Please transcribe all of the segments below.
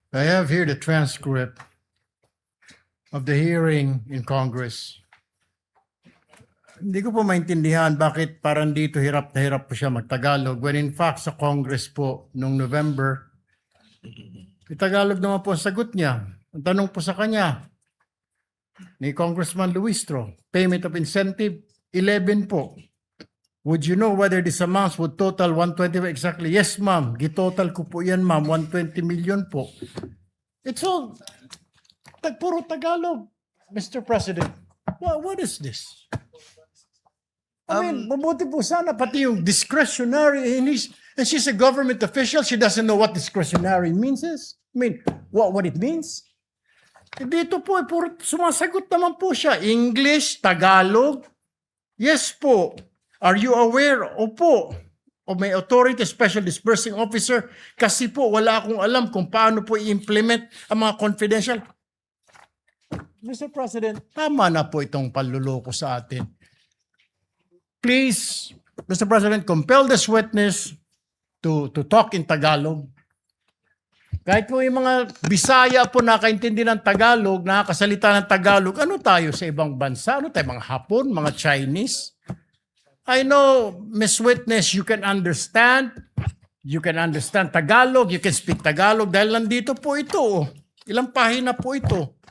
I have here the transcript of the hearing in Congress. Hindi ko po maintindihan bakit parang dito hirap na hirap po siya magtagalog when in fact sa Congress po noong November, Tagalog naman po ang sagot niya. Ang tanong po sa kanya ni Congressman Luistro, payment of incentive, 11 po. Would you know whether this amounts would total 120 exactly? Yes, ma'am. Gitotal ko po yan, ma'am. 120 million po. It's all puro Tagalog, Mr. President. What is this? I mean, mabuti po sana pati yung discretionary. And she's a government official. She doesn't know what discretionary means is. I mean, what it means. Dito po, puro sumasagot naman po siya. English, Tagalog. Yes po. Are you aware? Opo. O may authority, special disbursing officer. Kasi po, wala akong alam kung paano po i-implement ang mga confidential. Mr. President, tama na po itong panluloko sa atin. Please, Mr. President, compel this witness to talk in Tagalog. Kahit po yung mga Bisaya po nakaintindi ng Tagalog, nakakasalita ng Tagalog, ano tayo sa ibang bansa? Ano tayo, mga Hapon, mga Chinese? I know, Miss Witness, you can understand Tagalog, you can speak Tagalog dahil nandito po ito. Ilang pahina po ito.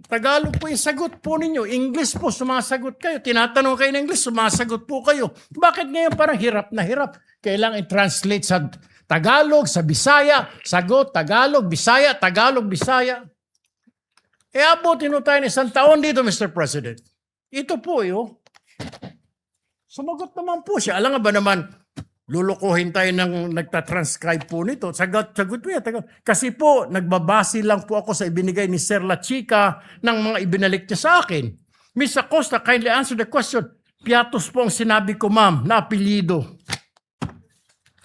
Tagalog po yung sagot po ninyo. English po, sumasagot kayo. Tinatanong kayo ng English, sumasagot po kayo. Bakit ngayon parang hirap na hirap? Kailangan i-translate sa Tagalog, sa Bisaya, sagot, Tagalog, Bisaya, Tagalog, Bisaya. E abutin mo tayo ng isang taon dito, Mr. President. Ito po yun. Sumagot naman po siya. Alam nga ba naman, lulukuhin tayo ng nagtatranscribe po nito. Sagot po yan. Kasi po, nagbabase lang po ako sa ibinigay ni Sir La Chica ng mga ibinalik niya sa akin. Miss Acosta, kindly answer the question. Piatos po ang sinabi ko, ma'am, na apelido.